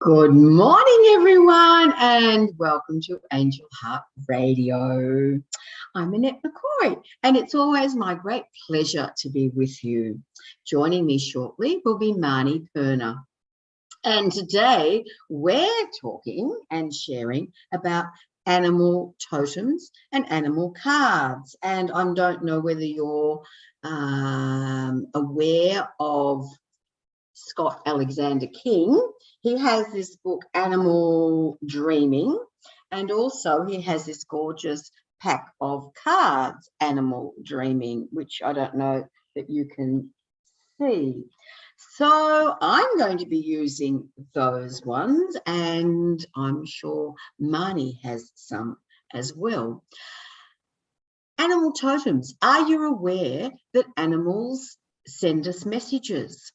Good morning, everyone, and welcome to Angel Heart Radio. I'm Annette Marney, and it's always my great pleasure to be with you. Joining me shortly will be Marney Perna. And today we're talking and sharing about animal totems and animal cards. And I don't know whether you're aware of Scott Alexander King. He has this book, Animal Dreaming, and also he has this gorgeous pack of cards, Animal Dreaming, which I don't know that you can see. So I'm going to be using those ones, and I'm sure Marney has some as well. Animal totems. Are you aware that animals send us messages?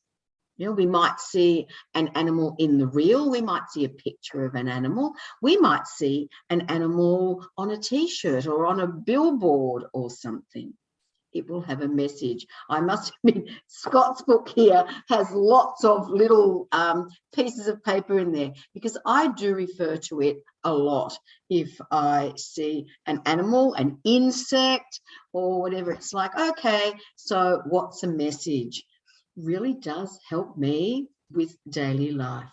You know, we might see an animal in the reel. We might see a picture of an animal. We might see an animal on a T-shirt or on a billboard or something. It will have a message. I must admit, Scott's book here has lots of little pieces of paper in there because I do refer to it a lot. If I see an animal, an insect or whatever, it's like, okay, so what's a message? Really does help me with daily life.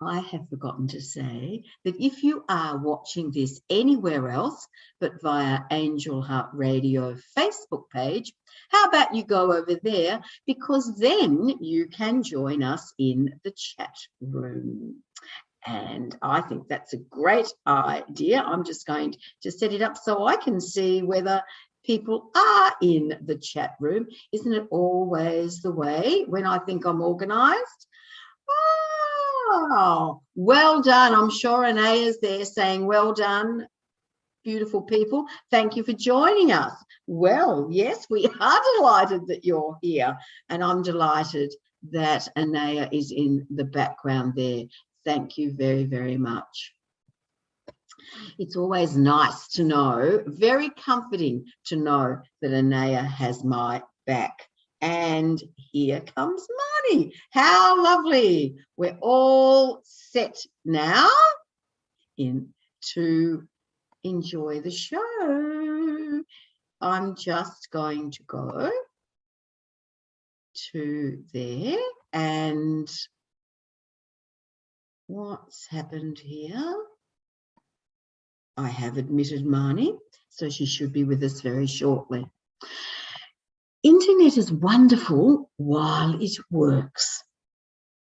I have forgotten to say that if you are watching this anywhere else but via Angel Heart Radio Facebook page, how about you go over there, because then you can join us in the chat room. And I think that's a great idea. I'm just going to set it up so I can see whether people are in the chat room. Isn't it always the way when I think I'm organised? Oh, well done. I'm sure Annea's there saying, well done, beautiful people. Thank you for joining us. Well, yes, we are delighted that you're here. And I'm delighted that Annea is in the background there. Thank you very, very much. It's always nice to know, very comforting to know that Annea has my back. And here comes Marney. How lovely. We're all set now to enjoy the show. I'm just going to go to there. And what's happened here? I have admitted Marney, so she should be with us very shortly. Internet is wonderful while it works.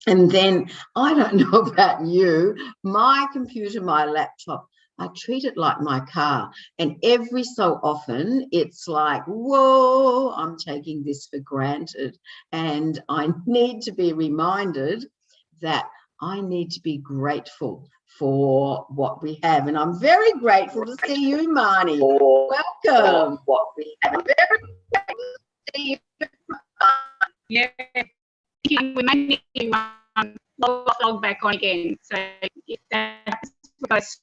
And then, I don't know about you, my computer, my laptop, I treat it like my car. And every so often, it's like, whoa, I'm taking this for granted. And I need to be reminded that I need to be grateful for what we have. And I'm very grateful to see you, Marney. Welcome. What we have. I'm very grateful to see you. Yeah. We might need to log back on again. So if that's because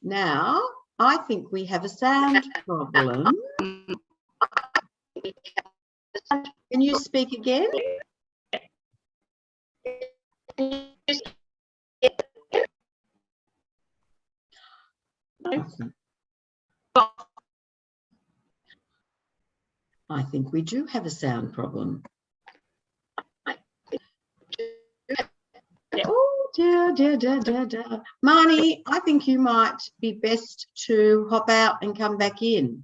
now, I think we have a sound problem. Can you speak again? I think we do have a sound problem. Oh, dear. Marney, I think you might be best to hop out and come back in.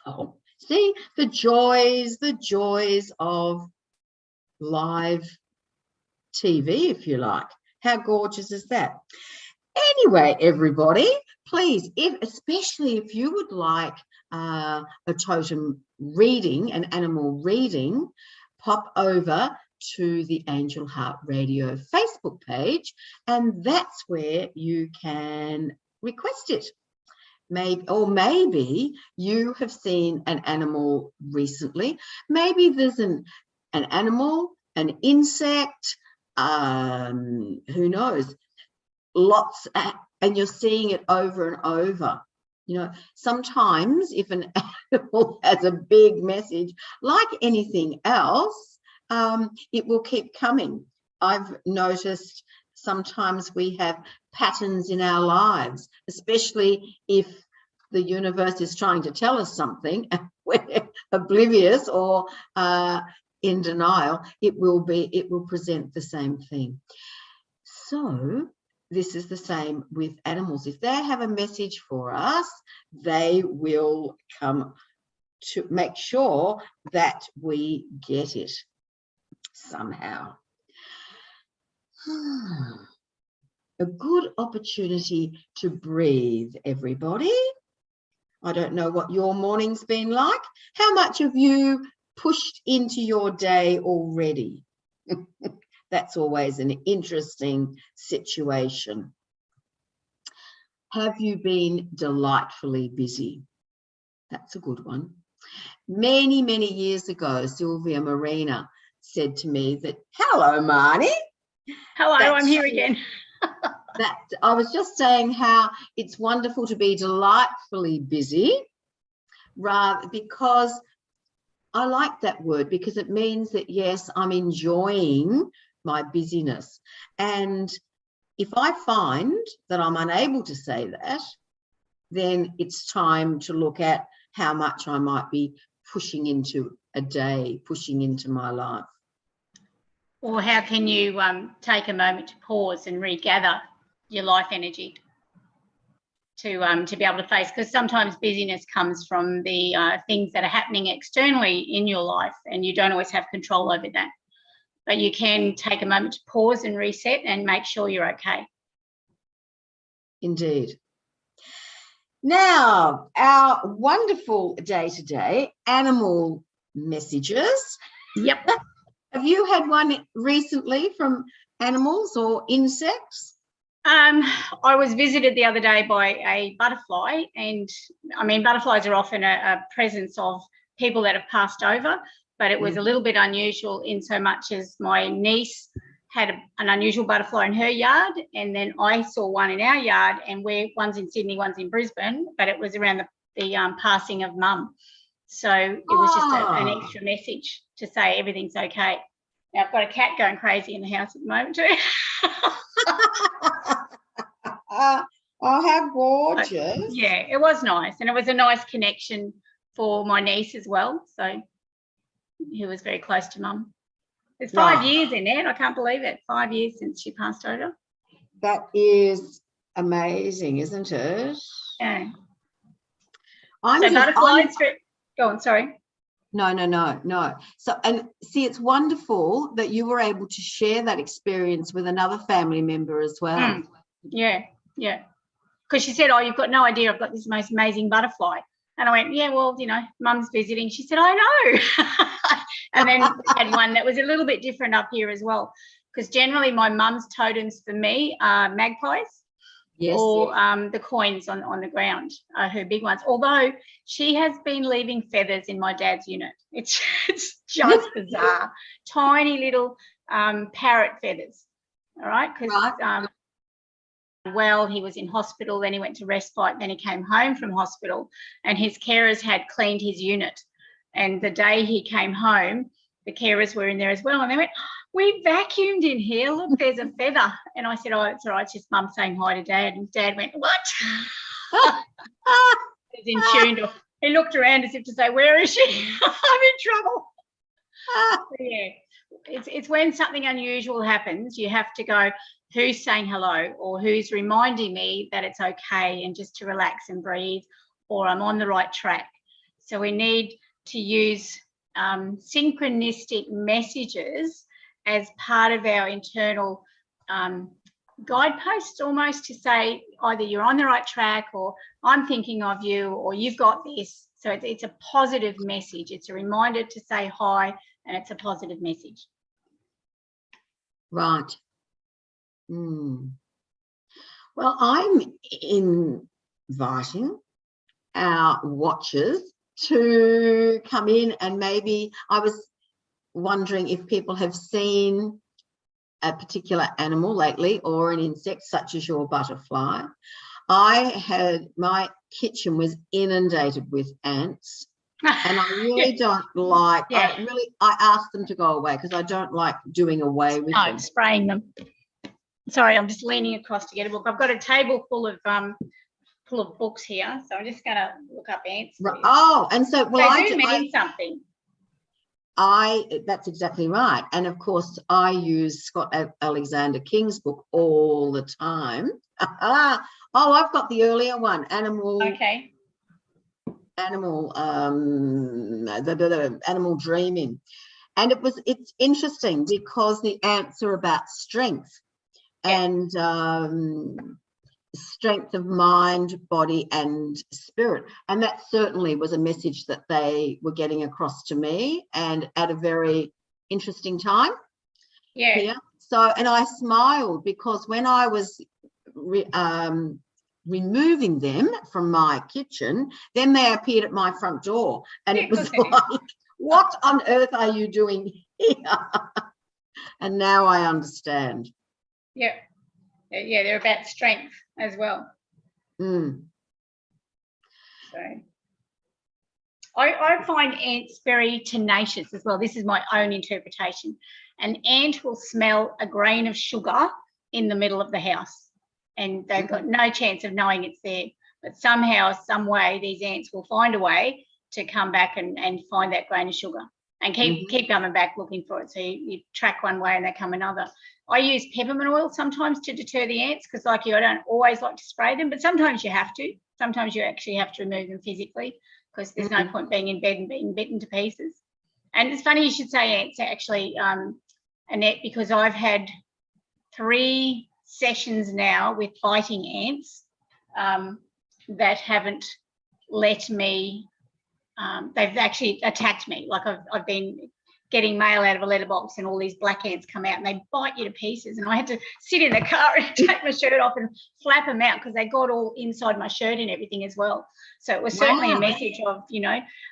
Oh, see, the joys of live TV, if you like. How gorgeous is that? Anyway, everybody, please, especially if you would like a totem reading, an animal reading, pop over to the Angel Heart Radio Facebook page, and that's where you can request it. Maybe you have seen an animal recently. Maybe there's an animal, an insect, who knows, lots, and you're seeing it over and over. You know, sometimes if an animal has a big message, like anything else, it will keep coming. I've noticed sometimes we have patterns in our lives, especially if the universe is trying to tell us something and we're oblivious or in denial. It will present the same thing. So this is the same with animals. If they have a message for us, they will come to make sure that we get it somehow. A good opportunity to breathe, everybody. I don't know what your morning's been like. How much have you pushed into your day already? That's always an interesting situation. Have you been delightfully busy? That's a good one. Many, many years ago, Sylvia Marina said to me that, hello, Marnie. Hello, I'm here again. That I was just saying how it's wonderful to be delightfully busy, because I like that word, because it means that, yes, I'm enjoying my busyness. And if I find that I'm unable to say that, then it's time to look at how much I might be pushing into a day, pushing into my life. Or how can you take a moment to pause and regather your life energy to be able to face, because sometimes busyness comes from the things that are happening externally in your life, and you don't always have control over that. But you can take a moment to pause and reset and make sure you're okay. Indeed. Now, our wonderful day-to-day animal messages. Yep. Have you had one recently from animals or insects? I was visited the other day by a butterfly, and I mean, butterflies are often a presence of people that have passed over, but it was a little bit unusual in so much as my niece had an unusual butterfly in her yard, and then I saw one in our yard, and one's in Sydney, one's in Brisbane, but it was around the passing of Mum. So it was just an extra message to say everything's okay. Now, I've got a cat going crazy in the house at the moment too. Oh, how gorgeous. But, yeah, it was nice, and it was a nice connection for my niece as well, so he was very close to Mum. It's 5 years in it. I can't believe it. 5 years since she passed over. That is amazing, isn't it? Yeah. Butterflies. Go on, sorry. No. So, and see, it's wonderful that you were able to share that experience with another family member as well. Yeah. Because she said, oh, you've got no idea, I've got this most amazing butterfly. And I went, yeah, well, Mum's visiting. She said, I know. And then we had one that was a little bit different up here as well, because generally my mum's totems for me are magpies. Yes, or the coins on the ground are her big ones. Although she has been leaving feathers in my dad's unit. It's just bizarre. Tiny little parrot feathers, all right? Because well, he was in hospital, then he went to respite, then he came home from hospital, and his carers had cleaned his unit. And the day he came home, the carers were in there as well, and they went, we vacuumed in here, look, there's a feather. And I said, oh, it's all right, it's just Mum saying hi to Dad. And Dad went, what? He was in tune. He looked around as if to say, where is she? I'm in trouble. Yeah, it's when something unusual happens, you have to go, who's saying hello, or who's reminding me that it's okay and just to relax and breathe, or I'm on the right track. So we need to use synchronistic messages as part of our internal guideposts, almost, to say either you're on the right track, or I'm thinking of you, or you've got this. So it's a positive message. It's a reminder to say hi, and it's a positive message. Right. Well, I'm inviting our watchers to come in, and maybe I was wondering if people have seen a particular animal lately, or an insect such as your butterfly. My kitchen was inundated with ants And I really don't like, Yeah. I ask them to go away because I don't like doing away with them. Spraying them. Sorry, I'm just leaning across to get a book. I've got a table full of books here, so I'm just going to look up ants. Oh, and so, well, they do mean something. That's exactly right. And of course, I use Scott Alexander King's book all the time. Oh, I've got the earlier one, Animal Dreaming. And it's interesting because the ants are about strength and strength of mind, body and spirit. And that certainly was a message that they were getting across to me, and at a very interesting time. Yeah. Here. So, and I smiled because when I was removing them from my kitchen, then they appeared at my front door, and it was like, what on earth are you doing here? And now I understand. Yeah. Yeah, they're about strength as well. So I find ants very tenacious as well. This is my own interpretation. An ant will smell a grain of sugar in the middle of the house, and they've got no chance of knowing it's there. But somehow, some way, these ants will find a way to come back and find that grain of sugar and keep coming back looking for it. So you track one way and they come another. I use peppermint oil sometimes to deter the ants because, like you, I don't always like to spray them, but sometimes you have to. Sometimes you actually have to remove them physically because there's no point being in bed and being bitten to pieces. And it's funny you should say ants, actually, Annette, because I've had 3 sessions now with biting ants that haven't let me, they've actually attacked me. Like I've been getting mail out of a letterbox and all these black ants come out and they bite you to pieces, and I had to sit in the car and take my shirt off and flap them out because they got all inside my shirt and everything as well. So it was certainly a message of,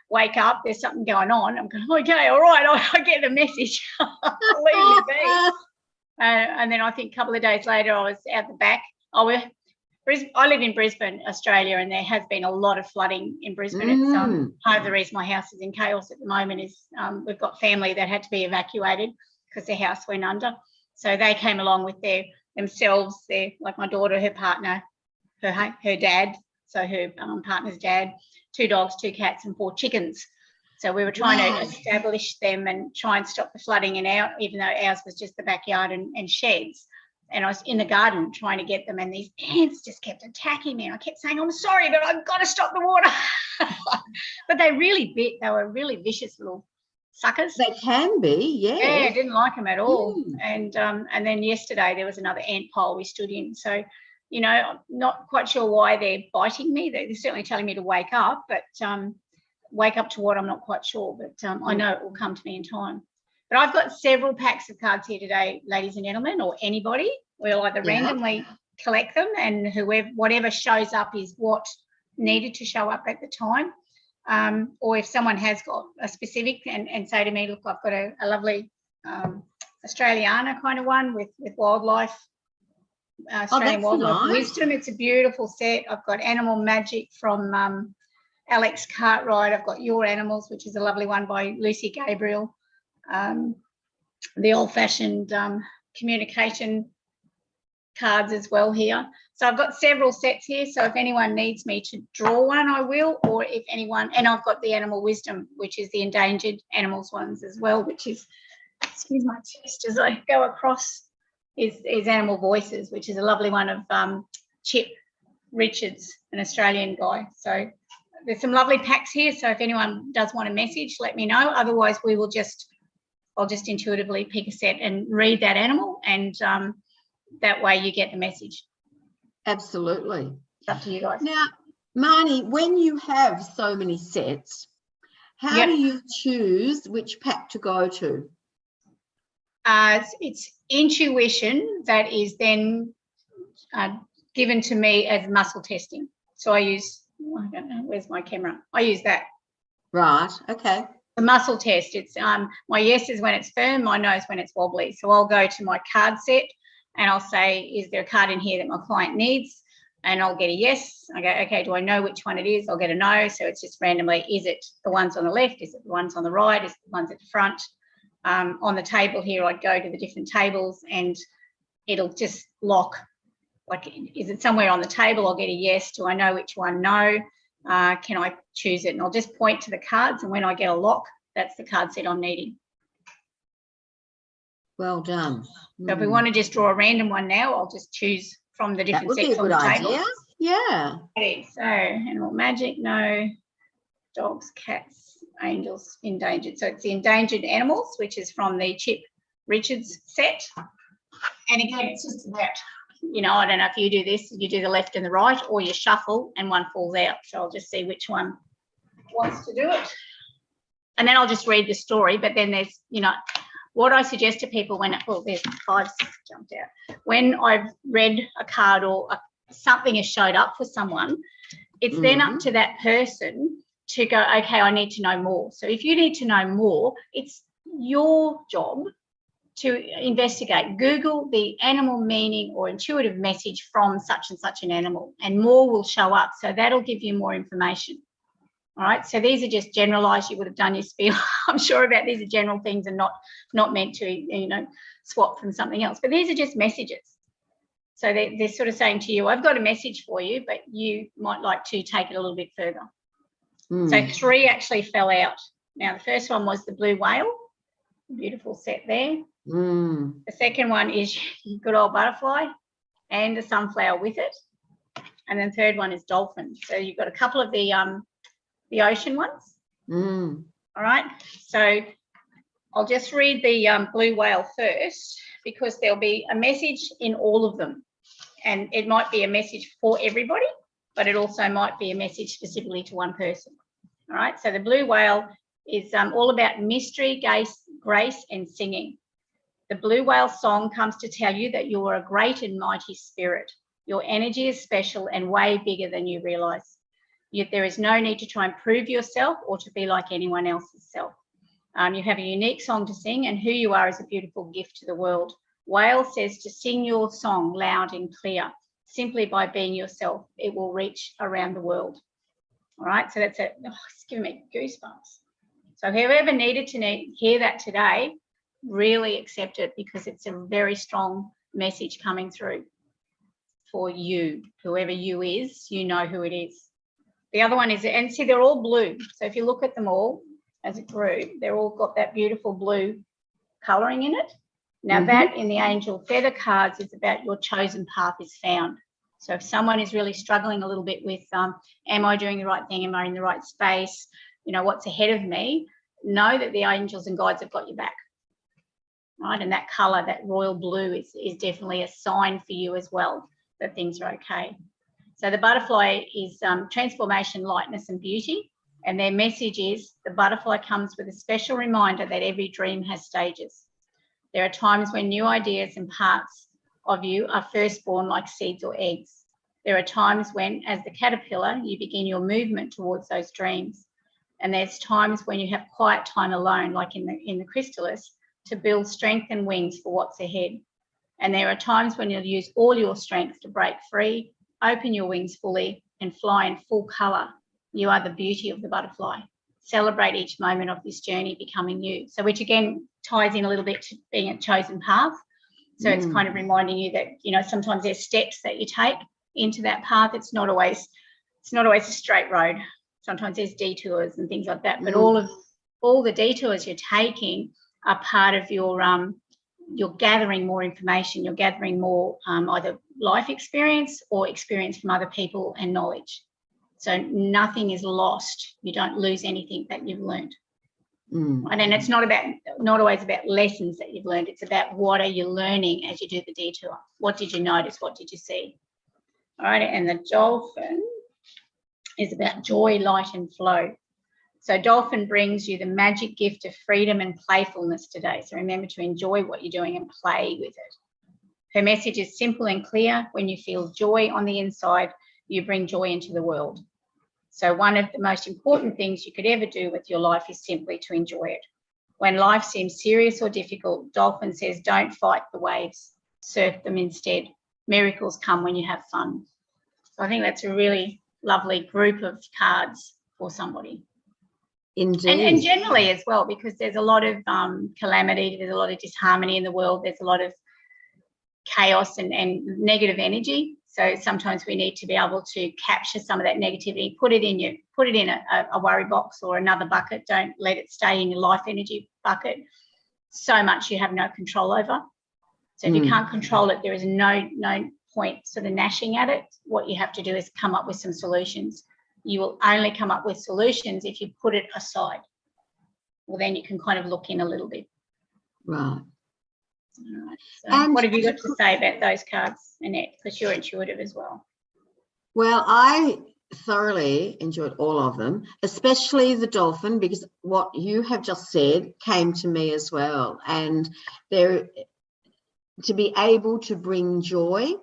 wake up, there's something going on. I'm going, okay, all right, I get the message. Leave me be. And then I think a couple of days later I was out the back. I live in Brisbane, Australia, and there has been a lot of flooding in Brisbane. It's part of the reason my house is in chaos at the moment is we've got family that had to be evacuated because their house went under. So they came along with themselves, like my daughter, her partner, her dad, so her partner's dad, 2 dogs, 2 cats and 4 chickens. So we were trying to establish them and try and stop the flooding even though ours was just the backyard and sheds. And I was in the garden trying to get them, and these ants just kept attacking me. And I kept saying, I'm sorry, but I've got to stop the water. But they really bit. They were really vicious little suckers. They can be, yeah. Yeah, I didn't like them at all. And then yesterday there was another ant pile we stood in. So, I'm not quite sure why they're biting me. They're certainly telling me to wake up, but wake up to what, I'm not quite sure. But I know it will come to me in time. But I've got several packs of cards here today, ladies and gentlemen, or anybody. We'll either randomly collect them, and whatever shows up is what needed to show up at the time. Or if someone has got a specific and say to me, look, I've got a lovely Australiana kind of one with wildlife, Australian wildlife wisdom. It's a beautiful set. I've got Animal Magic from Alex Cartwright. I've got Your Animals, which is a lovely one by Lucy Gabriel. The old-fashioned communication cards as well here. So I've got several sets here. So if anyone needs me to draw one, I will. Or if anyone, and I've got the Animal Wisdom, which is the endangered animals ones as well, which is, excuse my chest as I go across, is Animal Voices, which is a lovely one of Chip Richards, an Australian guy. So there's some lovely packs here. So if anyone does want a message, let me know. Otherwise, I'll just intuitively pick a set and read that animal, and that way you get the message. Absolutely. It's up to you guys. Now, Marnie, when you have so many sets, how do you choose which pack to go to? It's intuition that is then given to me as muscle testing. So I use, I don't know, where's my camera? I use that. Right, okay. The muscle test, it's my yes is when it's firm, my no is when it's wobbly. So I'll go to my card set and I'll say, is there a card in here that my client needs? and I'll get a yes. I go, okay, do I know which one it is? I'll get a no. So it's just randomly, is it the ones on the left? Is it the ones on the right? Is it the ones at the front? On the table here, I'd go to the different tables and it'll just lock. Like, is it somewhere on the table? I'll get a yes. Do I know which one? No. Can I choose it? And I'll just point to the cards, and when I get a lock, that's the card set I'm needing. Well done. So if we want to just draw a random one now, I'll just choose from the different sets on the table. Yeah. Okay, so animal magic, no. Dogs, cats, angels, endangered. So it's the endangered animals, which is from the Chip Richards set. And again, it's just that, you know, I don't know if you do this, you do the left and the right, or you shuffle and one falls out. So I'll just see which one wants to do it. And then I'll just read the story, but then there's, you know, what I suggest to people when, oh, there's 5, 6 jumped out. When I've read a card or something has showed up for someone, it's then up to that person to go, okay, I need to know more. So if you need to know more, it's your job to investigate. Google the animal meaning or intuitive message from such and such an animal, and more will show up. So that'll give you more information. All right, so these are just generalised. You would have done your spiel, I'm sure, about these are general things and not meant to, you know, swap from something else. But these are just messages. So they're sort of saying to you, I've got a message for you, but you might like to take it a little bit further. So 3 actually fell out. Now, the first one was the blue whale, beautiful set there. The second one is good old butterfly and a sunflower with it. And then the third one is dolphin. So you've got a couple of the ocean ones. All right, so I'll just read the blue whale first, because there'll be a message in all of them, and it might be a message for everybody, but it also might be a message specifically to one person. All right, so the blue whale is all about mystery, grace and singing. The blue whale song comes to tell you that you are a great and mighty spirit. Your energy is special and way bigger than you realise. Yet there is no need to try and prove yourself or to be like anyone else's self. You have a unique song to sing, and who you are is a beautiful gift to the world. Whale says to sing your song loud and clear. Simply by being yourself, it will reach around the world. All right, so that's it. Oh, it's giving me goosebumps. So whoever needed to hear that today, really accept it, because it's a very strong message coming through for you. Whoever you is, you know who it is. The other one is, and see, they're all blue. So if you look at them all as a group, they're all got that beautiful blue colouring in it. Now that in the angel feather cards is about your chosen path is found. So if someone is really struggling a little bit with, am I doing the right thing? Am I in the right space? You know, what's ahead of me? Know that the angels and guides have got your back. Right, and that colour, that royal blue, is definitely a sign for you as well that things are okay. So the butterfly is transformation, lightness and beauty. And their message is the butterfly comes with a special reminder that every dream has stages. There are times when new ideas and parts of you are first born like seeds or eggs. There are times when, as the caterpillar, you begin your movement towards those dreams. And there's times when you have quiet time alone, like in the chrysalis, to build strength and wings for what's ahead. And there are times when you'll use all your strength to break free, open your wings fully and fly in full colour. You are the beauty of the butterfly. Celebrate each moment of this journey becoming you. So which again ties in a little bit to being a chosen path. So it's kind of reminding you that, you know, sometimes there's steps that you take into that path. It's not always a straight road. Sometimes there's detours and things like that. But all the detours you're taking are part of your you're gathering more information, you're gathering more either life experience or experience from other people and knowledge. So nothing is lost. You don't lose anything that you've learned. And it's not always about lessons that you've learned. It's about what are you learning as you do the detour. What did you notice? What did you see? All right, and the dolphin is about joy, light and flow. So dolphin brings you the magic gift of freedom and playfulness today. So remember to enjoy what you're doing and play with it. Her message is simple and clear. When you feel joy on the inside, you bring joy into the world. So one of the most important things you could ever do with your life is simply to enjoy it. When life seems serious or difficult, Dolphin says, don't fight the waves, surf them instead. Miracles come when you have fun. So I think that's a really lovely group of cards for somebody. Indeed. And generally as well, because there's a lot of calamity, there's a lot of disharmony in the world, there's a lot of chaos and negative energy. So sometimes we need to be able to capture some of that negativity, put it in a worry box or another bucket. Don't let it stay in your life energy bucket so much you have no control over. So if you can't control it, there is no point sort of gnashing at it. What you have to do is come up with some solutions. You will only come up with solutions if you put it aside. Well, then you can kind of look in a little bit. Right. All right. So what have you got to say about those cards, Annette? Because you're intuitive as well. Well, I thoroughly enjoyed all of them, especially the Dolphin, because what you have just said came to me as well. And there, to be able to bring joy,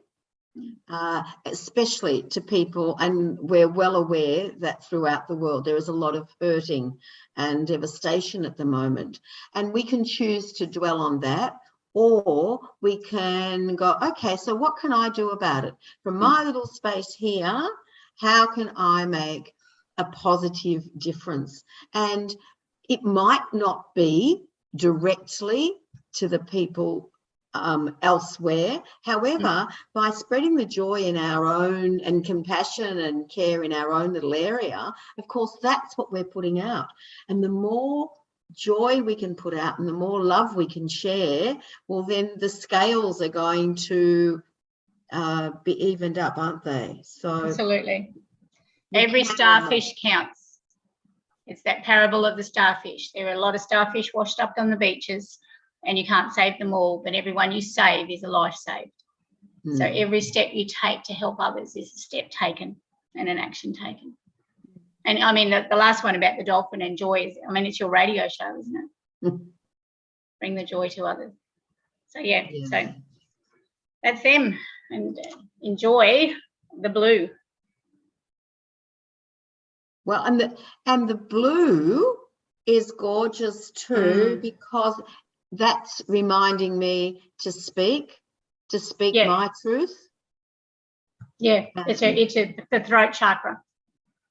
especially to people, and we're well aware that throughout the world there is a lot of hurting and devastation at the moment, and we can choose to dwell on that, or we can go, okay, so what can I do about it from my little space here? How can I make a positive difference? And it might not be directly to the people elsewhere. However, by spreading the joy in our own, and compassion and care in our own little area, of course, that's what we're putting out. And the more joy we can put out and the more love we can share, well, then the scales are going to be evened up, aren't they? So absolutely. Every starfish counts. It's that parable of the starfish. There are a lot of starfish washed up on the beaches, and you can't save them all, but everyone you save is a life saved. So every step you take to help others is a step taken and an action taken. And I mean, the last one about the dolphin and joy is, I mean, it's your radio show, isn't it? Bring the joy to others. So yeah, so that's them, and enjoy the blue. Well, and the blue is gorgeous too, because that's reminding me to speak my truth. Yeah, it's the throat chakra.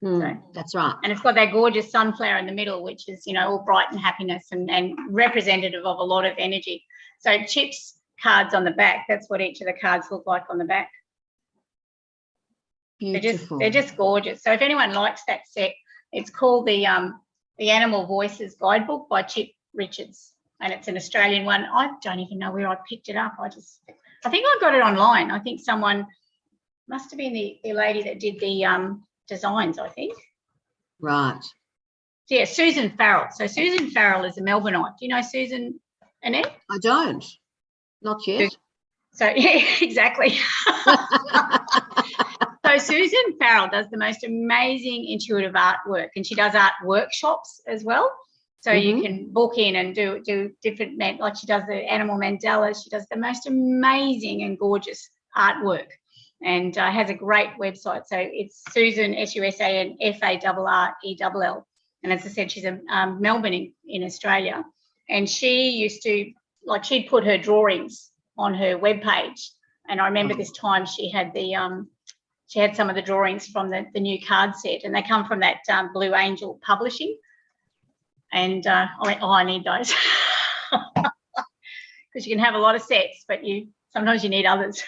So, that's right. And it's got that gorgeous sunflower in the middle, which is, you know, all bright and happiness and representative of a lot of energy. So Chip's cards on the back, that's what each of the cards look like on the back. Beautiful. They're just gorgeous. So if anyone likes that set, it's called the Animal Voices Guidebook by Chip Richards, and it's an Australian one. I don't even know where I picked it up. I think I got it online. I think someone must have been the lady that did the designs, I think. Right. So yeah, Susan Farrell. So Susan Farrell is a Melbourneite. Do you know Susan, Annette? I don't. Not yet. So yeah, exactly. So Susan Farrell does the most amazing intuitive artwork, and she does art workshops as well. So you can book in and do different, like she does the animal mandalas. She does the most amazing and gorgeous artwork, and has a great website. So it's Susan, SUSAN FARRELL. And as I said, she's a Melbourne in Australia, and she used to, like, she'd put her drawings on her webpage. And I remember this time she had she had some of the drawings from the new card set, and they come from that Blue Angel Publishing. And I went, I need those, because you can have a lot of sets, but sometimes you need others.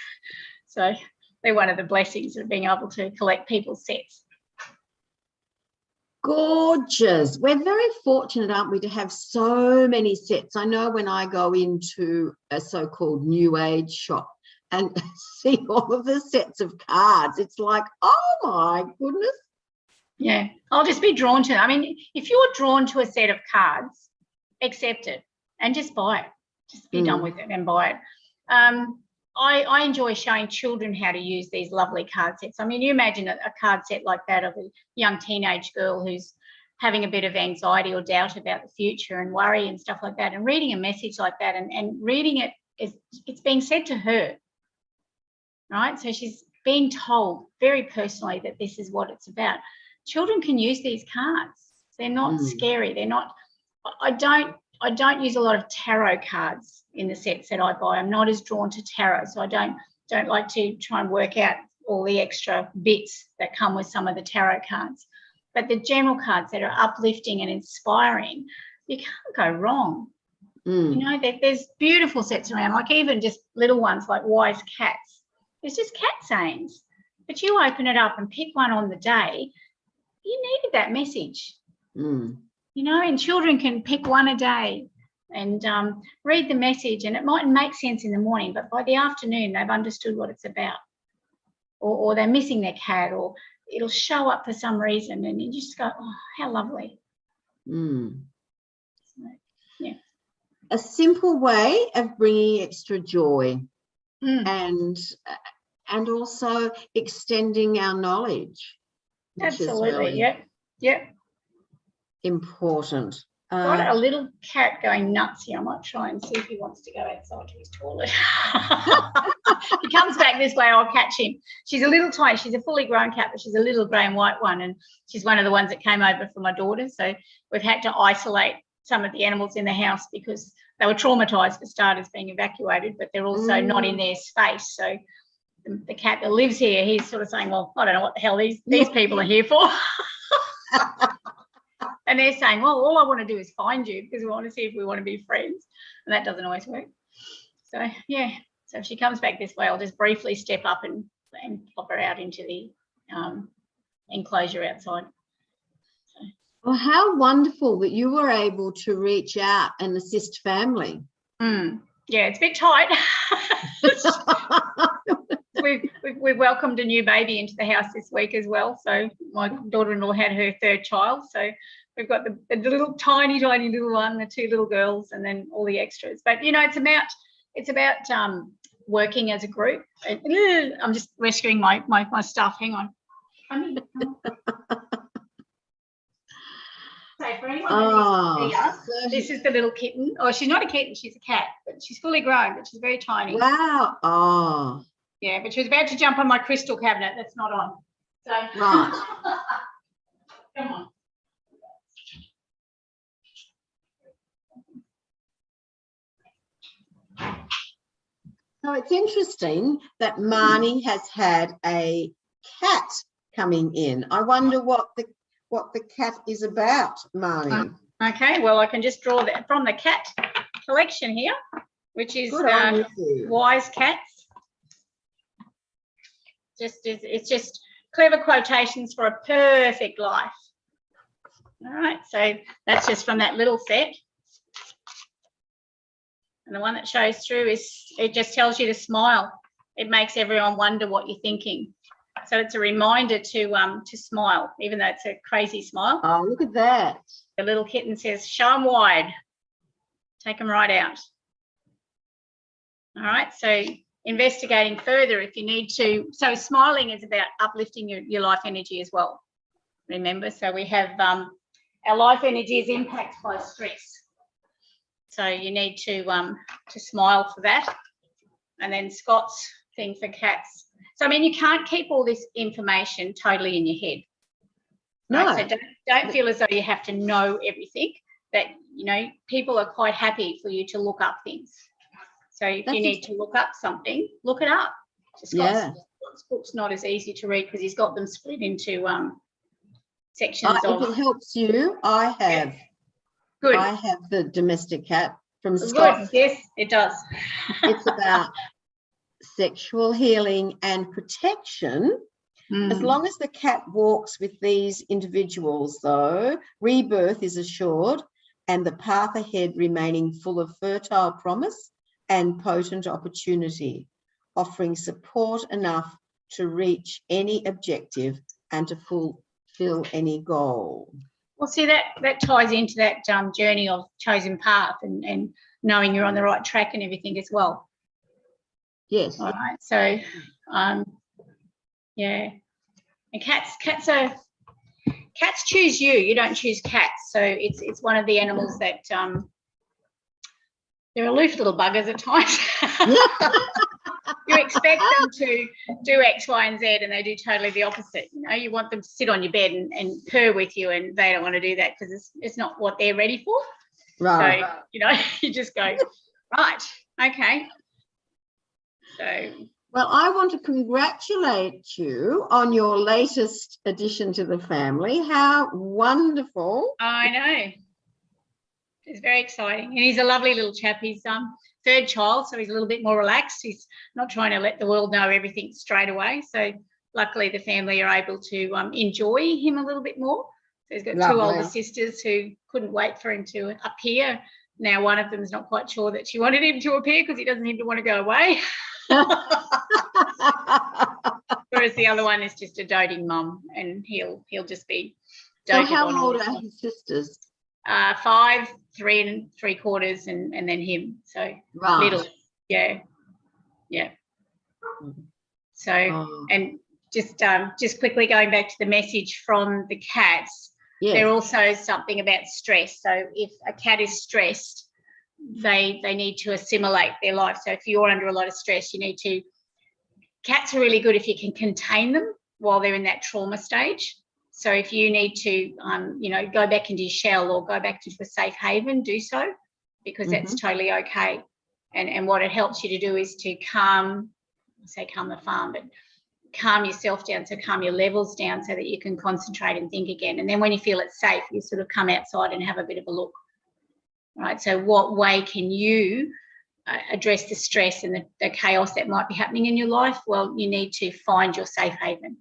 So they're one of the blessings of being able to collect people's sets. Gorgeous. We're very fortunate, aren't we, to have so many sets. I know when I go into a so-called new age shop and see all of the sets of cards, it's like, oh my goodness. Yeah, I'll just be drawn to it. I mean, if you're drawn to a set of cards, accept it and just buy it. Just be done with it and buy it. I enjoy showing children how to use these lovely card sets. I mean, you imagine a card set like that of a young teenage girl who's having a bit of anxiety or doubt about the future and worry and stuff like that, and reading a message like that and reading it, it's being said to her, right? So she's being told very personally that this is what it's about. Children can use these cards. They're not scary. They're not. I don't use a lot of tarot cards in the sets that I buy. I'm not as drawn to tarot, so I don't like to try and work out all the extra bits that come with some of the tarot cards. But the general cards that are uplifting and inspiring, you can't go wrong. You know, there's beautiful sets around, like even just little ones like Wise Cats. It's just cat sayings. But you open it up and pick one on the day, you needed that message. You know, and children can pick one a day and read the message, and it mightn't make sense in the morning, but by the afternoon they've understood what it's about. Or they're missing their cat, or it'll show up for some reason, and you just go, oh, how lovely. So, yeah. A simple way of bringing extra joy and also extending our knowledge. Absolutely, really important. Got a little cat going nuts here. I might try and see if he wants to go outside to his toilet. He comes back this way, I'll catch him. She's a little tiny. She's a fully grown cat, but she's a little grey and white one, and she's one of the ones that came over from my daughter. So we've had to isolate some of the animals in the house because they were traumatised for starters being evacuated, but they're also not in their space. So the cat that lives here, he's sort of saying, well, I don't know what the hell these people are here for. And they're saying, well, all I want to do is find you because we want to see if we want to be friends. And that doesn't always work. So, yeah. So if she comes back this way, I'll just briefly step up and pop her out into the enclosure outside. So. Well, how wonderful that you were able to reach out and assist family. Yeah, it's a bit tight. We've welcomed a new baby into the house this week as well. So my daughter-in-law had her third child. So we've got the little tiny little one, the two little girls, and then all the extras. But, you know, it's about working as a group. I'm just rescuing my stuff. Hang on. So for anyone who see this is the little kitten. Oh, she's not a kitten, she's a cat, but she's fully grown, but she's very tiny. Wow. Oh. Yeah, but she was about to jump on my crystal cabinet. That's not on. So right. Come on. So it's interesting that Marney has had a cat coming in. I wonder what the cat is about, Marney. Okay, well, I can just draw that from the cat collection here, which is Wise Cats. It's just clever quotations for a perfect life. All right, so that's just from that little set. And the one that shows through it just tells you to smile. It makes everyone wonder what you're thinking. So it's a reminder to smile, even though it's a crazy smile. Oh, look at that. The little kitten says, show them wide. Take them right out. All right, so investigating further if you need to. So smiling is about uplifting your life energy as well. Remember, so we have our life energy is impacted by stress. So you need to smile for that. And then Scott's thing for cats. So, I mean, you can't keep all this information totally in your head. No. Right? So don't feel as though you have to know everything. That, you know, people are quite happy for you to look up things. So if you need to look up something, look it up. Scott's book's not as easy to read because he's got them split into sections of. If it helps you, I have. Good. I have the domestic cat from Scott. Good. Yes, it does. It's about sexual healing and protection. As long as the cat walks with these individuals, though, rebirth is assured and the path ahead remaining full of fertile promise and potent opportunity, offering support enough to reach any objective and to fulfill any goal. Well, see, that ties into that journey of chosen path and knowing you're on the right track and everything as well. Yes. All right. So, yeah. And cats choose you. You don't choose cats. So it's one of the animals that they're aloof little buggers at times. You expect them to do X, Y, and Z, and they do totally the opposite. You know, you want them to sit on your bed and purr with you, and they don't want to do that because it's not what they're ready for. Right. So, you know, you just go, right, okay. So Well, I want to congratulate you on your latest addition to the family. How wonderful. I know. It's very exciting. And he's a lovely little chap. He's third child, so he's a little bit more relaxed. He's not trying to let the world know everything straight away. So luckily the family are able to enjoy him a little bit more. So he's got two older sisters who couldn't wait for him to appear. Now one of them is not quite sure that she wanted him to appear because he doesn't seem to want to go away. Whereas the other one is just a doting mum, and he'll just be doted So how on. old are his sisters? 5, 3 3/4, and then him. So little, yeah. So and just quickly going back to the message from the cats, they're also something about stress. So if a cat is stressed, they need to assimilate their life. So if you're under a lot of stress, you need to. Cats are really good if you can contain them while they're in that trauma stage. So if you need to, go back into your shell or go back into a safe haven, do so, because that's totally okay. And what it helps you to do is to calm the farm, but calm yourself down, so calm your levels down so that you can concentrate and think again. And then when you feel it's safe, you sort of come outside and have a bit of a look. Right. So what way can you address the stress and the chaos that might be happening in your life? Well, you need to find your safe haven.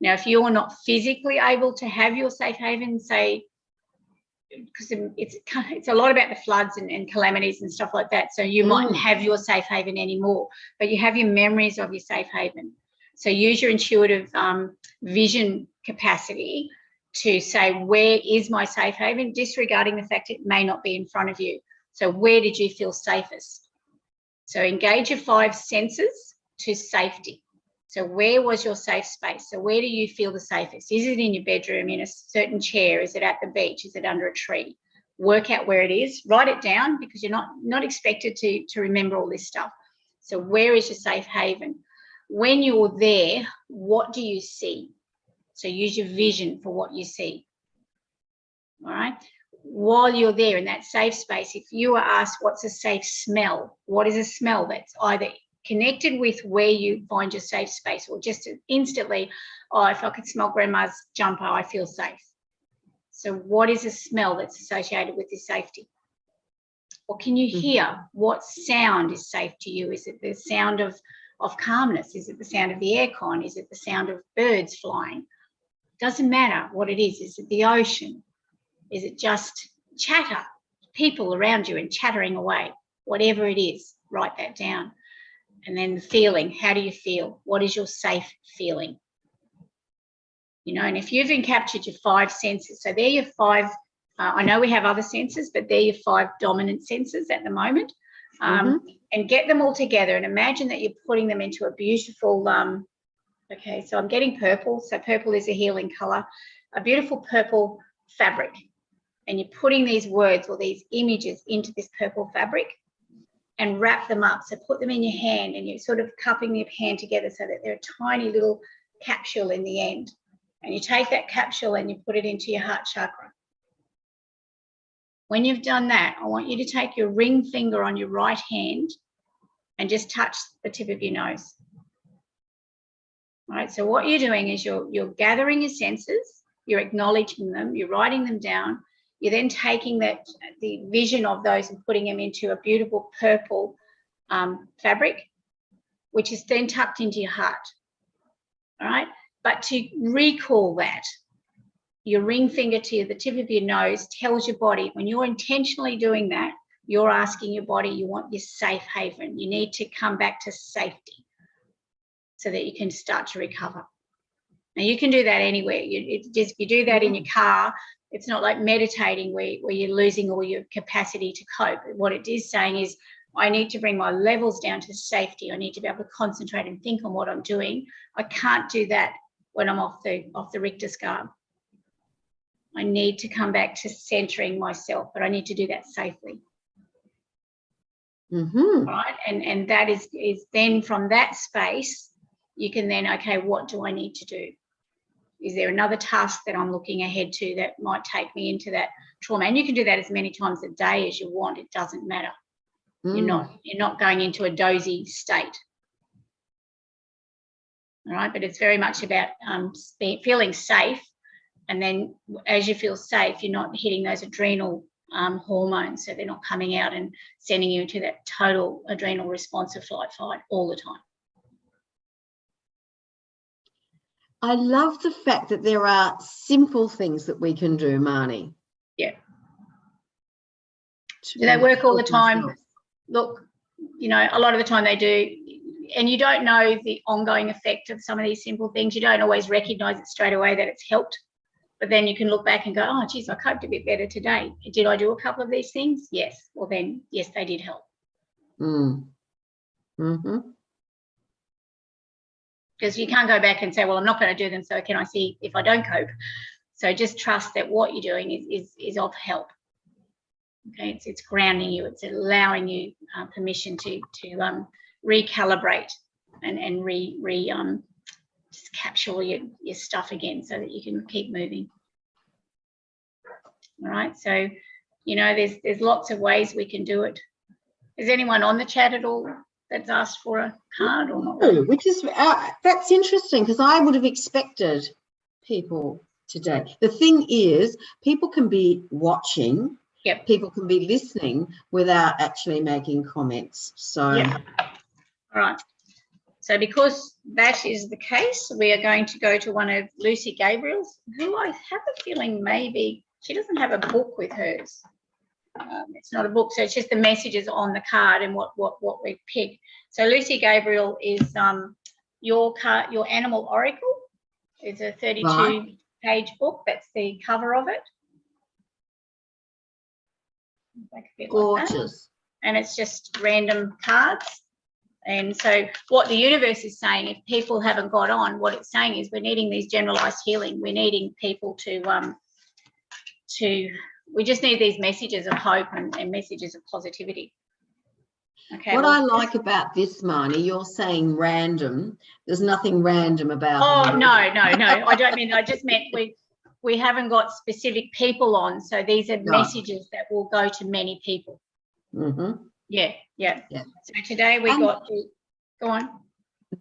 Now, if you're not physically able to have your safe haven, say, because it's a lot about the floods and calamities and stuff like that, so you mightn't have your safe haven anymore, but you have your memories of your safe haven. So use your intuitive vision capacity to say, where is my safe haven, disregarding the fact it may not be in front of you. So where did you feel safest? So engage your 5 senses to safety. So where was your safe space? So where do you feel the safest? Is it in your bedroom, in a certain chair? Is it at the beach? Is it under a tree? Work out where it is. Write it down, because you're not expected to remember all this stuff. So where is your safe haven? When you're there, what do you see? So use your vision for what you see. All right? While you're there in that safe space, if you are asked what's a safe smell, what is a smell that's either connected with where you find your safe space, or just instantly, if I could smell grandma's jumper, I feel safe. So what is a smell that's associated with this safety? Or can you hear? What sound is safe to you? Is it the sound of calmness? Is it the sound of the aircon? Is it the sound of birds flying? Doesn't matter what it is. Is it the ocean? Is it just chatter, people around you and chattering away? Whatever it is, write that down. And then the feeling, how do you feel? What is your safe feeling? And if you've encaptured your 5 senses, so they're your 5, I know we have other senses, but they're your 5 dominant senses at the moment. And get them all together and imagine that you're putting them into a beautiful, okay, so I'm getting purple. So purple is a healing colour, a beautiful purple fabric. And you're putting these words or these images into this purple fabric and wrap them up. So put them in your hand and you're sort of cupping your hand together so that they're a tiny little capsule in the end. And you take that capsule and you put it into your heart chakra. When you've done that, I want you to take your ring finger on your right hand and just touch the tip of your nose. All right, so what you're doing is you're gathering your senses, you're acknowledging them, you're writing them down. You're then taking the vision of those and putting them into a beautiful purple fabric, which is then tucked into your heart. All right, but to recall that, your ring finger to the tip of your nose tells your body, when you're intentionally doing that, you're asking your body, you want your safe haven. You need to come back to safety so that you can start to recover. Now, you can do that anywhere. You do that in your car. It's not like meditating where you're losing all your capacity to cope. What it is saying is, I need to bring my levels down to safety. I need to be able to concentrate and think on what I'm doing. I can't do that when I'm off the Richter scale. I need to come back to centering myself, but I need to do that safely. Right? And that is then from that space, you can then, okay, what do I need to do? Is there another task that I'm looking ahead to that might take me into that trauma? And you can do that as many times a day as you want. It doesn't matter. You're not going into a dozy state. All right, but it's very much about feeling safe, and then as you feel safe, you're not hitting those adrenal hormones, so they're not coming out and sending you into that total adrenal response of flight fight all the time. I love the fact that there are simple things that we can do, Marnie. Yeah. Do they work all the time? Look, you know, a lot of the time they do, and you don't know the ongoing effect of some of these simple things. You don't always recognise it straight away that it's helped, but then you can look back and go, oh, geez, I coped a bit better today. Did I do a couple of these things? Yes. Well, then, yes, they did help. Because you can't go back and say, well, I'm not going to do them, so can I see if I don't cope? So just trust that what you're doing is of help. Okay, it's grounding you. It's allowing you permission to recalibrate and just capture all your stuff again, so that you can keep moving. All right. So, you know, there's lots of ways we can do it. Is anyone on the chat at all that's asked for a card or not? No, which is that's interesting, because I would have expected people today. The thing is, people can be watching. Yep. People can be listening without actually making comments. So, yeah. All right. So because that is the case, we are going to go to one of Lucy Gabriel's, who I have a feeling maybe she doesn't have a book with hers. It's not a book, so it's just the messages on the card and what we pick. So Lucy Gabriel is your animal oracle. It's a 32-page book. That's the cover of it. gorgeous. Like and it's just random cards. And so what the universe is saying, if people haven't got on, what it's saying is we're needing these generalized healing. We're needing people to we just need these messages of hope and messages of positivity. Okay. What I like about this, Marnie, you're saying random. There's nothing random about it. Oh, no. I don't mean, I just meant we haven't got specific people on. So these are messages that will go to many people. Mm-hmm. Yeah. So today we got to go on.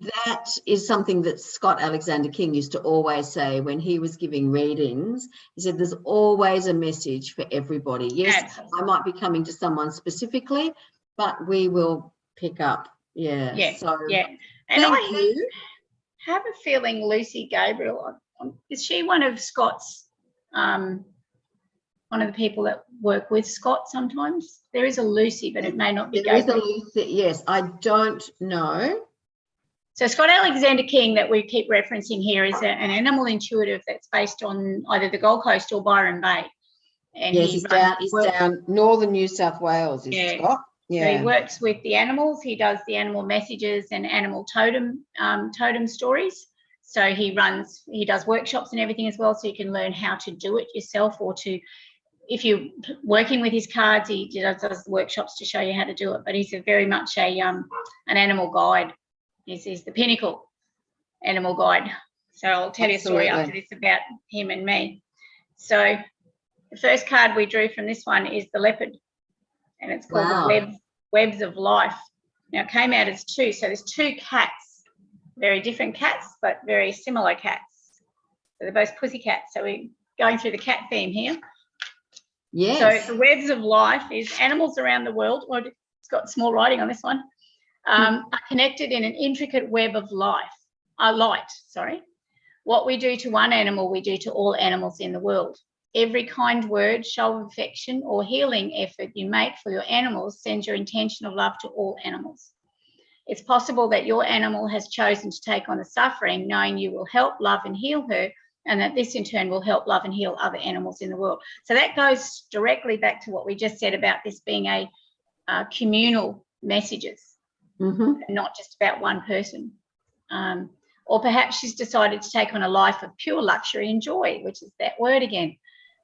That is something that Scott Alexander King used to always say when he was giving readings. He said, there's always a message for everybody. Yes, absolutely. I might be coming to someone specifically, but we will pick up. Yeah. So, yeah. And I have a feeling Lucy Gabriel, is she one of Scott's, one of the people that work with Scott sometimes? There is a Lucy, but it may not be Gabriel. There is a Lucy, yes. I don't know. So Scott Alexander King, that we keep referencing here, is an animal intuitive that's based on either the Gold Coast or Byron Bay. And yes, he's down northern New South Wales, Scott. Yeah. So he works with the animals. He does the animal messages and animal totem stories. So he does workshops and everything as well, so you can learn how to do it yourself, or if you're working with his cards, he does workshops to show you how to do it. But he's very much an animal guide. He's the pinnacle animal guide. So I'll tell you a story after this about him and me. So the first card we drew from this one is the leopard, and it's called the Webs of Life. Now it came out as two. So there's two cats, very different cats, but very similar cats. So they're both pussy cats. So we're going through the cat theme here. Yes. So the Webs of Life is animals around the world. Well, it's got small writing on this one. Are connected in an intricate web of light. What we do to one animal, we do to all animals in the world. Every kind word, show of affection, or healing effort you make for your animals sends your intention of love to all animals. It's possible that your animal has chosen to take on the suffering, knowing you will help, love, and heal her, and that this in turn will help, love, and heal other animals in the world. So that goes directly back to what we just said about this being a communal messages. Mm-hmm. And not just about one person. Or perhaps she's decided to take on a life of pure luxury and joy, which is that word again.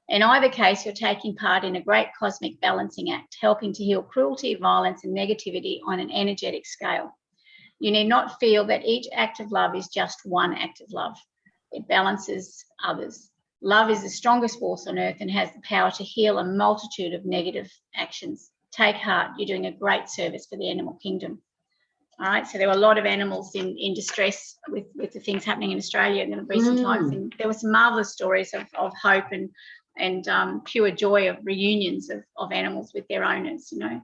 In either case, you're taking part in a great cosmic balancing act, helping to heal cruelty, violence, and negativity on an energetic scale. You need not feel that each act of love is just one act of love. It balances others. Love is the strongest force on earth and has the power to heal a multitude of negative actions. Take heart. You're doing a great service for the animal kingdom. All right, so there were a lot of animals in distress with the things happening in Australia in recent times, and there were some marvellous stories of hope and pure joy of reunions of animals with their owners. You know,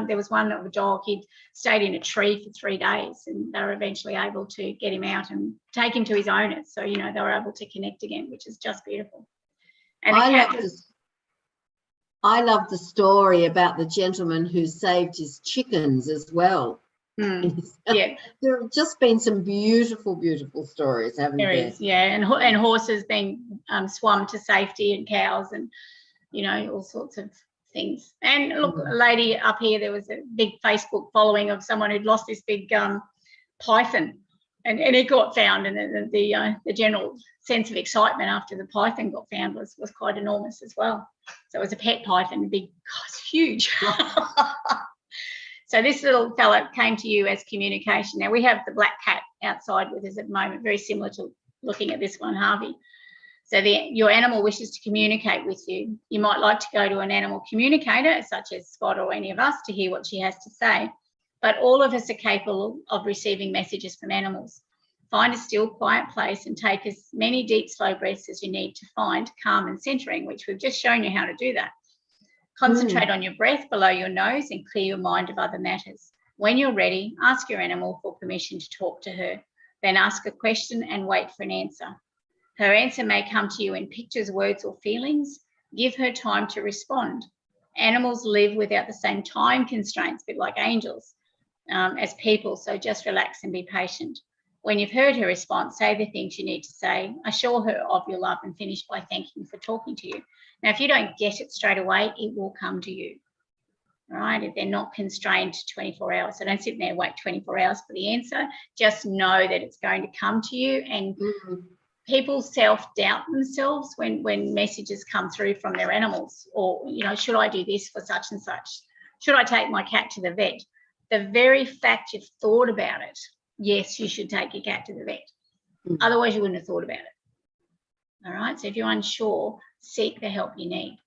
there was one of a dog. He'd stayed in a tree for 3 days, and they were eventually able to get him out and take him to his owners. So, you know, they were able to connect again, which is just beautiful. And I love the story about the gentleman who saved his chickens as well. Yeah, there have just been some beautiful, beautiful stories, haven't there? There is, yeah, and horses being swum to safety, and cows, and you know, all sorts of things. And look, a lady up here, there was a big Facebook following of someone who'd lost this big python, and it got found, and the general sense of excitement after the python got found was quite enormous as well. So it was a pet python, big, it's huge. So this little fella came to you as communication. Now, we have the black cat outside with us at the moment, very similar to looking at this one, Harvey. So your animal wishes to communicate with you. You might like to go to an animal communicator, such as Scott or any of us, to hear what she has to say. But all of us are capable of receiving messages from animals. Find a still, quiet place and take as many deep, slow breaths as you need to find calm and centering, which we've just shown you how to do that. Concentrate on your breath below your nose and clear your mind of other matters. When you're ready, ask your animal for permission to talk to her. Then ask a question and wait for an answer. Her answer may come to you in pictures, words, or feelings. Give her time to respond. Animals live without the same time constraints, a bit like angels, as people, so just relax and be patient. When you've heard her response, say the things you need to say. Assure her of your love and finish by thanking her for talking to you. Now, if you don't get it straight away, it will come to you, right? If they're not constrained to 24 hours. So don't sit there and wait 24 hours for the answer. Just know that it's going to come to you. And people self-doubt themselves when messages come through from their animals, or, you know, should I do this for such and such? Should I take my cat to the vet? The very fact you've thought about it, yes, you should take your cat to the vet. Otherwise, you wouldn't have thought about it. All right? So if you're unsure, seek the help you need.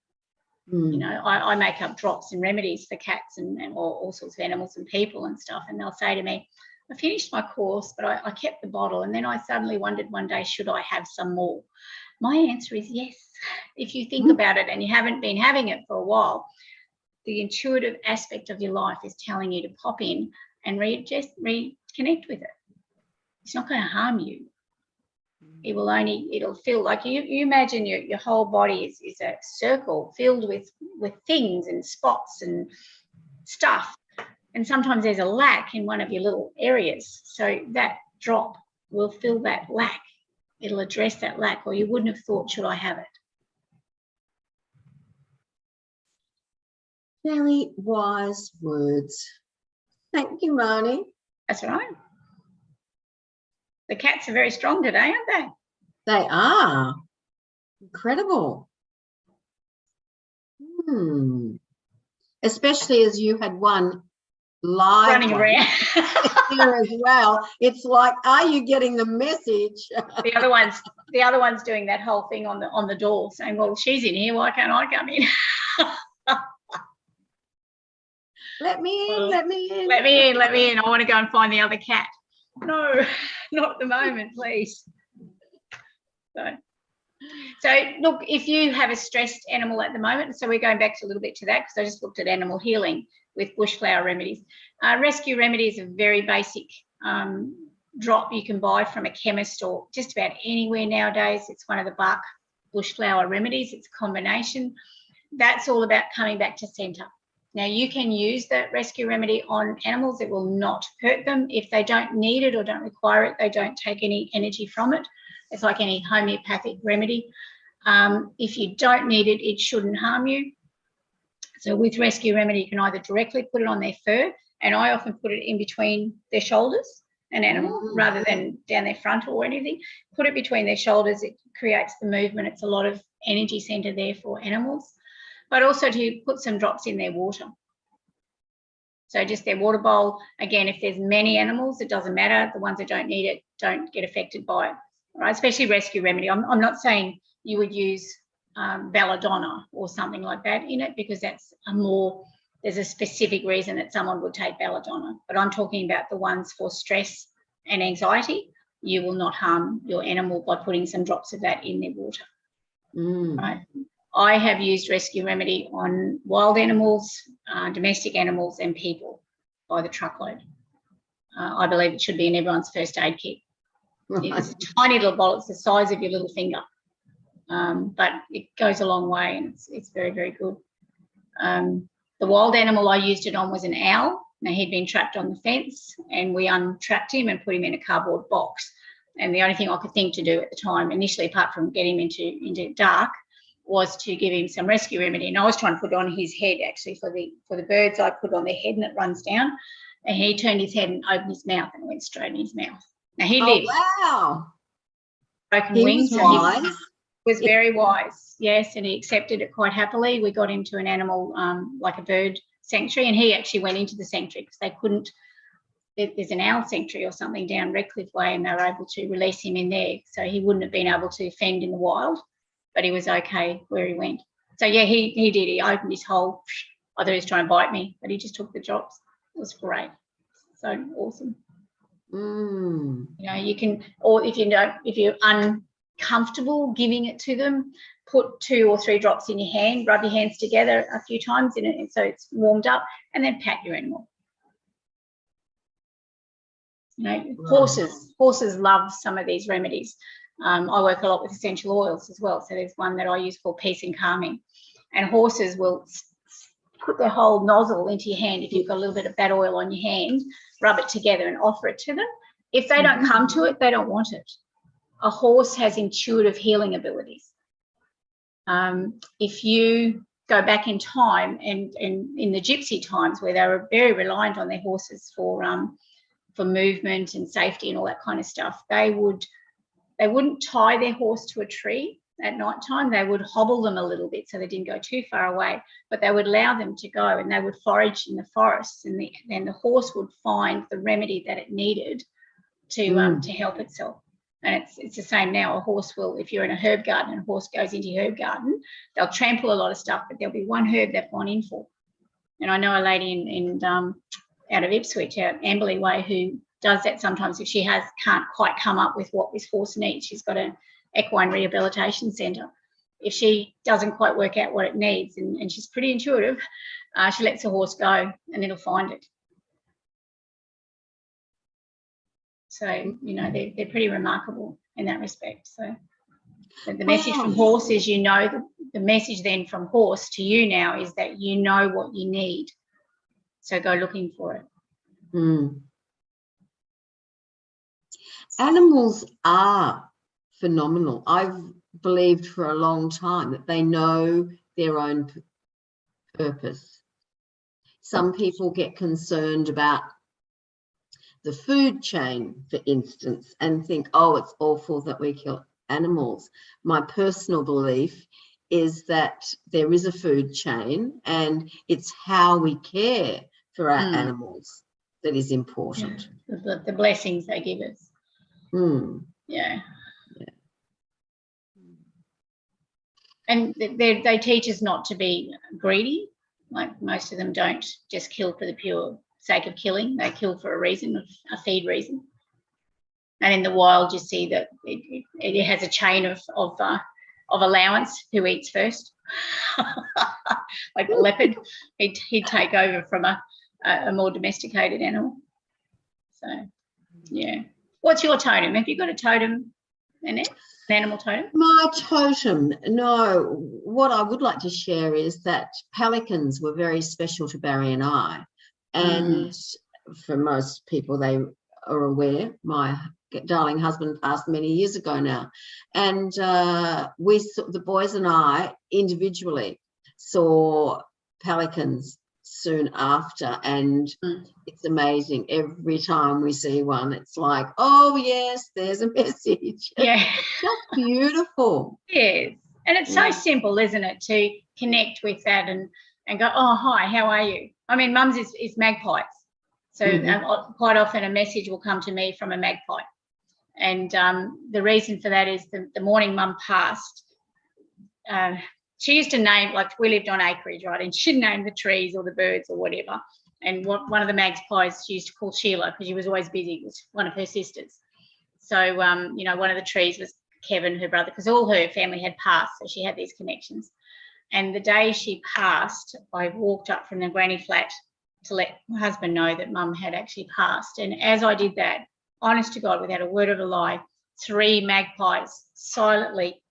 You know, I make up drops and remedies for cats and all sorts of animals and people and stuff, and they'll say to me, I finished my course, but I kept the bottle, and then I suddenly wondered one day, should I have some more? My answer is yes. If you think about it and you haven't been having it for a while, the intuitive aspect of your life is telling you to pop in and reconnect with it. It's not going to harm you. It'll feel like you imagine your whole body is a circle filled with things and spots and stuff. And sometimes there's a lack in one of your little areas. So that drop will fill that lack. It'll address that lack, or you wouldn't have thought, should I have it? Very wise words. Thank you, Marney. That's right. The cats are very strong today, aren't they? They are. Incredible. Especially as you had one live running around there as well. It's like, are you getting the message? The other one's doing that whole thing on the door, saying, well, she's in here, why can't I come in? Let me in, let me in. Let me in, let me in. I want to go and find the other cat. No, not at the moment, please. So look, if you have a stressed animal at the moment, so we're going back a little bit to that, because I just looked at animal healing with bushflower remedies. Rescue remedy is a very basic drop you can buy from a chemist or just about anywhere nowadays. It's one of the bark bushflower remedies. It's a combination. That's all about coming back to centre. Now, you can use that rescue remedy on animals. It will not hurt them. If they don't need it or don't require it, they don't take any energy from it. It's like any homeopathic remedy. If you don't need it, it shouldn't harm you. So with rescue remedy, you can either directly put it on their fur, and I often put it in between their shoulders, an animal, rather than down their front or anything. Put it between their shoulders. It creates the movement. It's a lot of energy centre there for animals. But also to put some drops in their water. So just their water bowl. Again, if there's many animals, it doesn't matter. The ones that don't need it don't get affected by it, right? Especially rescue remedy. I'm not saying you would use belladonna or something like that in it, because that's a more there's a specific reason that someone would take belladonna. But I'm talking about the ones for stress and anxiety. You will not harm your animal by putting some drops of that in their water. Right? I have used Rescue Remedy on wild animals, domestic animals and people by the truckload. I believe it should be in everyone's first aid kit. It's a tiny little bottle. It's the size of your little finger. But it goes a long way, and it's very, very good. The wild animal I used it on was an owl. Now, he'd been trapped on the fence, and we untrapped him and put him in a cardboard box. And the only thing I could think to do at the time, initially, apart from getting him into dark, was to give him some Rescue Remedy. And I was trying to put it on his head, actually, for the birds. I put it on their head and it runs down. And he turned his head and opened his mouth, and it went straight in his mouth. Now, he lived. Wow. Broken He wings. was wise. He was very wise, yes, and he accepted it quite happily. We got him to an animal, like a bird sanctuary, and he actually went into the sanctuary because they couldn't. There's an owl sanctuary or something down Redcliffe Way, and they were able to release him in there. So he wouldn't have been able to fend in the wild, but he was okay where he went. So, yeah, he did. He opened his whole, I thought he was trying to bite me, but he just took the drops. It was great. So awesome. You know, you can, or if you're uncomfortable giving it to them, put 2 or 3 drops in your hand, rub your hands together a few times in it so it's warmed up, and then pat your animal. You know, horses love some of these remedies. I work a lot with essential oils as well. So there's one that I use called Peace and Calming, and horses will put their whole nozzle into your hand. If you've got a little bit of that oil on your hand, rub it together and offer it to them. If they don't come to it, they don't want it. A horse has intuitive healing abilities. If you go back in time and in the gypsy times where they were very reliant on their horses for movement and safety and all that kind of stuff, they wouldn't tie their horse to a tree at night time. They would hobble them a little bit so they didn't go too far away, but they would allow them to go, and they would forage in the forests, and then the horse would find the remedy that it needed to help itself. And it's the same now. A horse will, if you're in a herb garden and a horse goes into your herb garden, they'll trample a lot of stuff, but there'll be one herb they've gone in for. And I know a lady in out of Ipswich, out Amberley Way, who does that sometimes if she can't quite come up with what this horse needs. She's got an equine rehabilitation centre. If she doesn't quite work out what it needs, and she's pretty intuitive, she lets the horse go and it'll find it. So, you know, they're pretty remarkable in that respect. So the message from horse is, you know, the message then from horse to you now is that you know what you need. So go looking for it. Animals are phenomenal. I've believed for a long time that they know their own purpose. Some people get concerned about the food chain, for instance, and think, oh, it's awful that we kill animals. My personal belief is that there is a food chain, and it's how we care for our animals that is important. Yeah. The blessings they give us. Yeah. And they teach us not to be greedy. Like, most of them don't just kill for the pure sake of killing. They kill for a reason, a feed reason. And in the wild, you see that it has a chain of allowance. Who eats first? Like the leopard, he'd take over from a more domesticated animal. So, yeah. What's your totem? Have you got a totem, Annette? An animal totem? My totem, no. What I would like to share is that pelicans were very special to Barry and I. And for most people, they are aware. My darling husband passed many years ago now. And the boys and I individually saw pelicans soon after, and it's amazing. Every time we see one, it's like, oh yes, there's a message. Yeah. Just beautiful. Yes. And it's so simple, isn't it, to connect with that and go, oh, hi, how are you? I mean, mum's is magpies. So quite often a message will come to me from a magpie. And the reason for that is the morning mum passed, she used to name, like we lived on acreage, right, and she'd name the trees or the birds or whatever. And one of the magpies she used to call Sheila because she was always busy. It was one of her sisters. So, you know, one of the trees was Kevin, her brother, because all her family had passed, so she had these connections. And the day she passed, I walked up from the granny flat to let my husband know that Mum had actually passed. And as I did that, honest to God, without a word of a lie, 3 magpies silently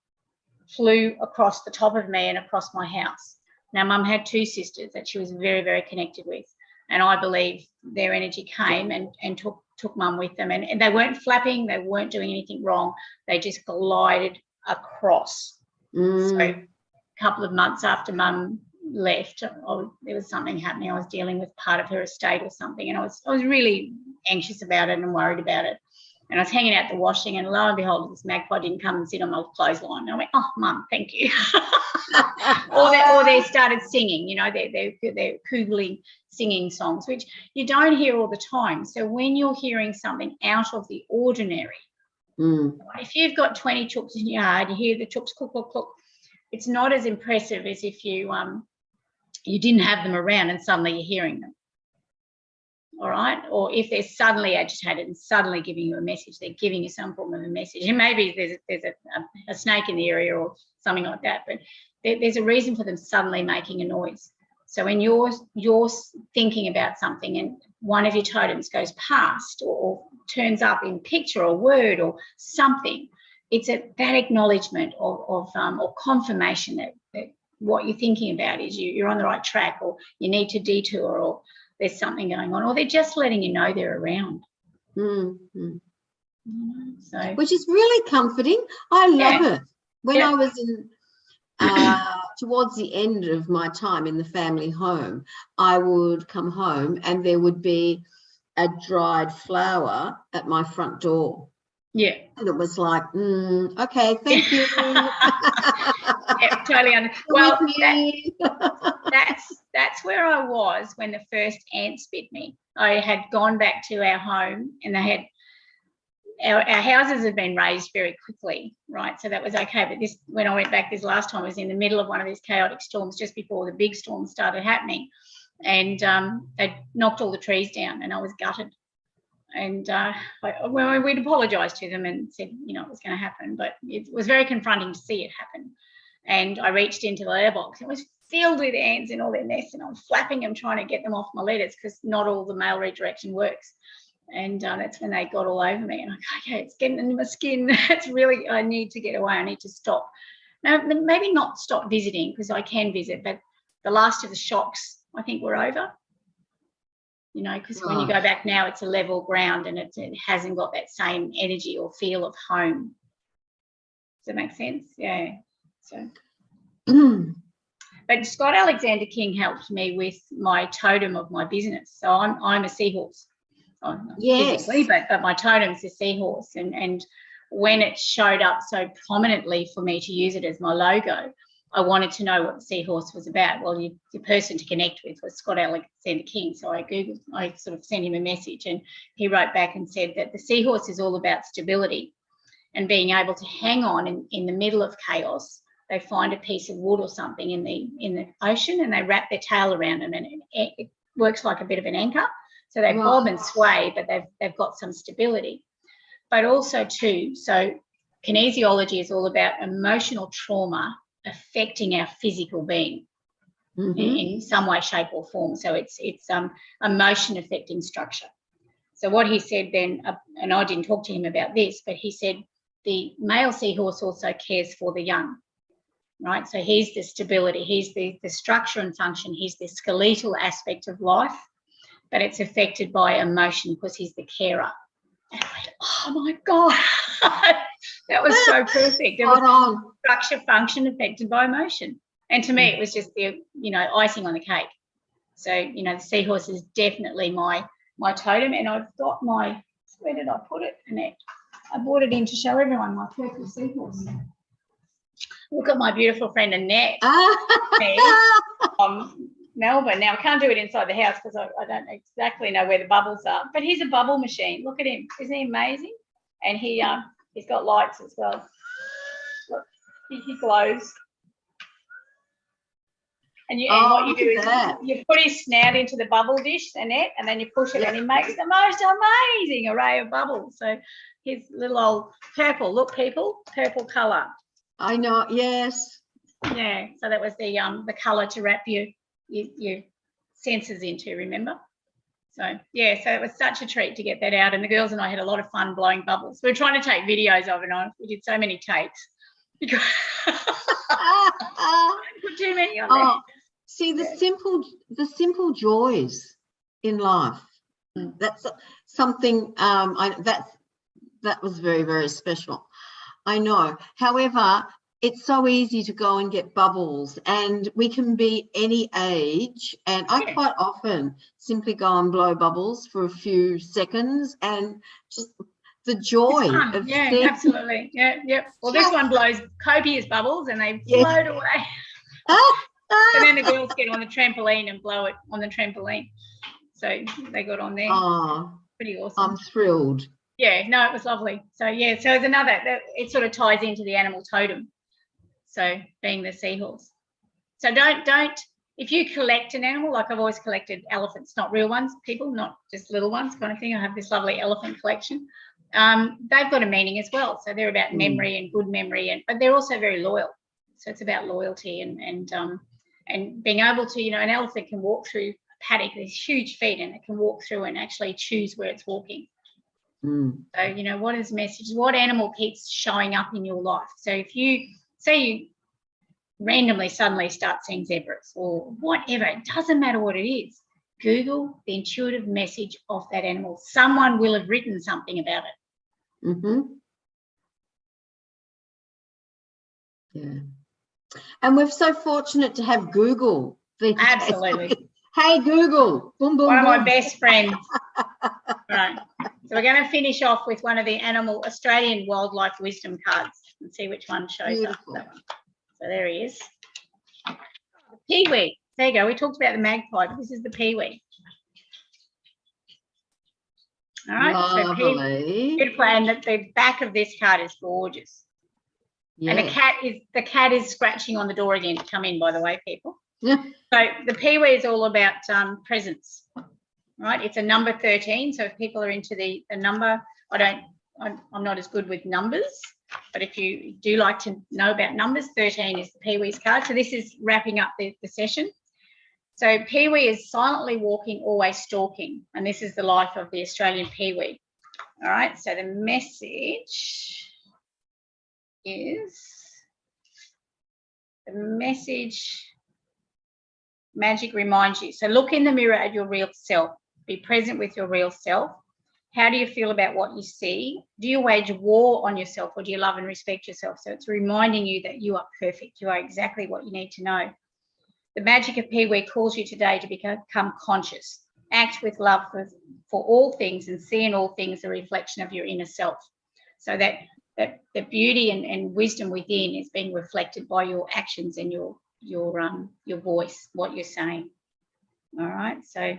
flew across the top of me and across my house. Now, Mum had 2 sisters that she was very, very connected with, and I believe their energy came and took Mum with them. And they weren't flapping, they weren't doing anything wrong, they just glided across. So a couple of months after Mum left, there was something happening. I was dealing with part of her estate or something, and I was really anxious about it and worried about it. And I was hanging out the washing, and lo and behold, this magpie didn't come and sit on my clothesline. And I went, oh, Mum, thank you. or they started singing, you know, they're kugling singing songs, which you don't hear all the time. So when you're hearing something out of the ordinary, if you've got 20 chooks in your yard, you hear the chooks cluck, cluck, cluck, it's not as impressive as if you didn't have them around and suddenly you're hearing them. All right, or if they're suddenly agitated and suddenly giving you a message, they're giving you some form of a message. And maybe there's a snake in the area or something like that, but there's a reason for them suddenly making a noise. So when you're thinking about something and one of your totems goes past or turns up in picture or word or something, it's that acknowledgement or confirmation that what you're thinking about is you're on the right track, or you need to detour, or there's something going on, or they're just letting you know they're around. So, which is really comforting. I love it. When I was in towards the end of my time in the family home, I would come home and there would be a dried flower at my front door. Yeah. And it was like, okay, thank you. Yeah, totally. Well, that's where I was when the first ants bit me. I had gone back to our home, and they had our houses had been raised very quickly, right? So that was okay. But this, when I went back this last time, I was in the middle of one of these chaotic storms just before the big storm started happening, and they knocked all the trees down, and I was gutted. And we'd apologised to them and said, you know, it was going to happen, but it was very confronting to see it happen. And I reached into the litter box. It was filled with ants in all their nests, and I was flapping them, trying to get them off my letters because not all the mail redirection works. And that's when they got all over me. And I'm like, okay, it's getting into my skin. It's really, I need to get away. I need to stop. Now, maybe not stop visiting, because I can visit, but the last of the shocks, I think, were over. You know, because when you go back now, it's a level ground, and it hasn't got that same energy or feel of home. Does that make sense? Yeah. So, but Scott Alexander King helped me with my totem of my business. So I'm a seahorse. Yes. But my totem's a seahorse, and when it showed up so prominently for me to use it as my logo, I wanted to know what the seahorse was about. Well, the person to connect with was Scott Alexander King. So I sort of sent him a message, and he wrote back and said that the seahorse is all about stability and being able to hang on in the middle of chaos. They find a piece of wood or something in the ocean, and they wrap their tail around them, and it works like a bit of an anchor. So they bob and sway, but they've got some stability. But also too, so kinesiology is all about emotional trauma affecting our physical being in some way, shape or form. So it's emotion affecting structure. So what he said then, and I didn't talk to him about this, but he said the male seahorse also cares for the young, right? So he's the stability, he's the structure and function, he's the skeletal aspect of life, but it's affected by emotion because he's the carer. And I went, oh my God, that was so perfect. It was structure, function affected by emotion. And to me, it was just the, you know, icing on the cake. So, you know, the seahorse is definitely my totem. And I've got where did I put it, Annette? I brought it in to show everyone my purple seahorse. Look at my beautiful friend Annette. Melbourne. Now, I can't do it inside the house because I don't exactly know where the bubbles are, but he's a bubble machine. Look at him. Isn't he amazing? And he's got lights as well. Look, he glows. And what you do is that. you put his snout into the bubble dish, Annette, and then you push it, and he makes the most amazing array of bubbles. So his little old purple, look, people, purple colour. I know, yes. Yeah, so that was the colour to wrap your senses into, remember? So, yeah, so it was such a treat to get that out, and the girls and I had a lot of fun blowing bubbles. We were trying to take videos of it, and we did so many takes. Because put too many on there. See, the simple joys in life. That's something that was very, very special. I know. However, it's so easy to go and get bubbles, and we can be any age. And I quite often simply go and blow bubbles for a few seconds, and just the joy of seeing. Absolutely. Yeah. Well, this one blows copious bubbles, and they float away. And then the girls get on the trampoline and blow it on the trampoline. So they got on there. Oh, pretty awesome. I'm thrilled. Yeah, no, it was lovely. So, yeah, so it's another, it sort of ties into the animal totem. So being the seahorse. So don't, if you collect an animal, like I've always collected elephants, not real ones, people, not just little ones kind of thing. I have this lovely elephant collection. They've got a meaning as well. So they're about memory and good memory, but they're also very loyal. So it's about loyalty and being able to, you know, an elephant can walk through a paddock, these huge feet, and it can walk through and actually choose where it's walking. So, you know, what is the message? What animal keeps showing up in your life? So if you say you randomly suddenly start seeing zebras or whatever, it doesn't matter what it is. Google the intuitive message of that animal. Someone will have written something about it. Yeah. And we're so fortunate to have Google. Absolutely. Hey, Google. Boom, boom, one of boom. my best friends. Right. So we're going to finish off with one of the Australian wildlife wisdom cards and see which one shows Beautiful. up. So there he is. The peewee. There you go. We talked about the magpie, but this is the peewee. All right. Lovely. So peewee, beautiful, and the back of this card is gorgeous. Yeah. And the cat is scratching on the door again to come in, by the way, people. Yeah. So the peewee is all about presence, right? It's a number 13. So if people are into the number, I'm not as good with numbers, but if you do like to know about numbers, 13 is the peewee's card. So this is wrapping up the session. So peewee is silently walking, always stalking, and this is the life of the Australian peewee. All right. So the message is magic reminds you. So look in the mirror at your real self. Be present with your real self. How do you feel about what you see? Do you wage war on yourself, or do you love and respect yourself? So it's reminding you that you are perfect. You are exactly what you need to know. The magic of peewee calls you today to become conscious. Act with love for all things, and see in all things the reflection of your inner self. So that the beauty and wisdom within is being reflected by your actions and your voice, what you're saying. All right. So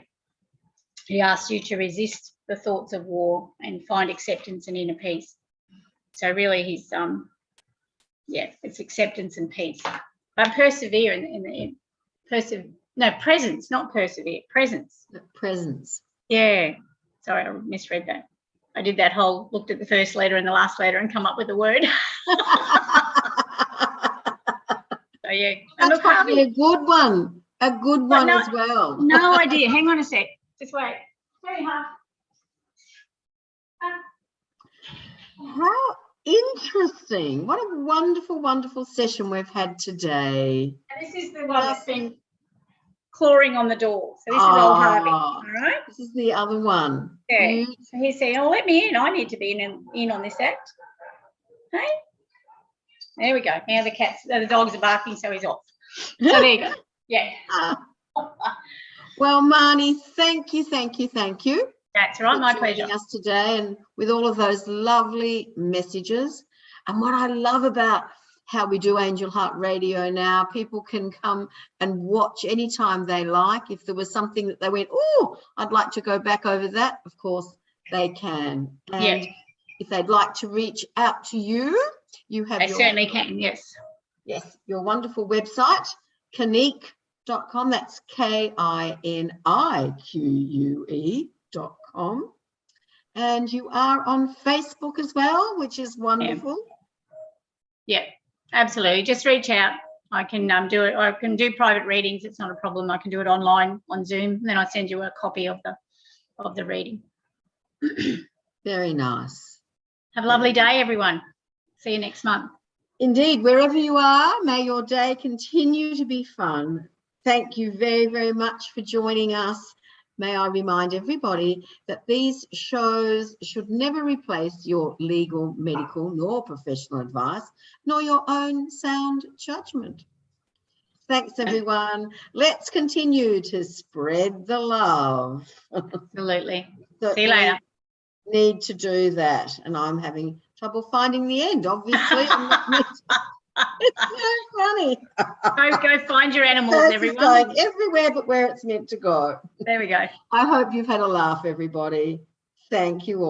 he asks you to resist the thoughts of war and find acceptance and inner peace. So really, he's it's acceptance and peace, but persevere presence, not persevere. Presence. Presence. Yeah. Sorry, I misread that. I did that whole looked at the first letter and the last letter and come up with a word. So yeah, that's probably a good one. A good one as well. No idea. Hang on a sec. Just wait. Hey, huh? How interesting. What a wonderful, wonderful session we've had today. And this is the one that's been clawing on the door. So this is old Harvey. All right. This is the other one. Yeah. So he's saying, "Oh, let me in. I need to be in on this act." Hey. There we go. Now the dogs are barking, so he's off. So there you go. Yeah. Well, Marney, thank you. That's right, my pleasure. Us today, and with all of those lovely messages. And what I love about how we do Angel Heart Radio now, people can come and watch anytime they like. If there was something that they went, oh, I'd like to go back over that, of course they can. And if they'd like to reach out to you, you have certainly can, yes. Yes, your wonderful website, canique.com.au. That's KINIQUE.com. And you are on Facebook as well, which is wonderful. Yeah, absolutely. Just reach out. I can do it. I can do private readings. It's not a problem. I can do it online on Zoom, and then I send you a copy of the reading. Very nice. Have a lovely day, everyone. See you next month. Indeed, wherever you are, may your day continue to be fun. Thank you very, very much for joining us. May I remind everybody that these shows should never replace your legal, medical, nor professional advice, nor your own sound judgment. Thanks, everyone. Let's continue to spread the love. Absolutely. So see you later. Need to do that, and I'm having trouble finding the end, obviously. It's so funny. Go find your animals, everyone. It's going everywhere but where it's meant to go. There we go. I hope you've had a laugh, everybody. Thank you all.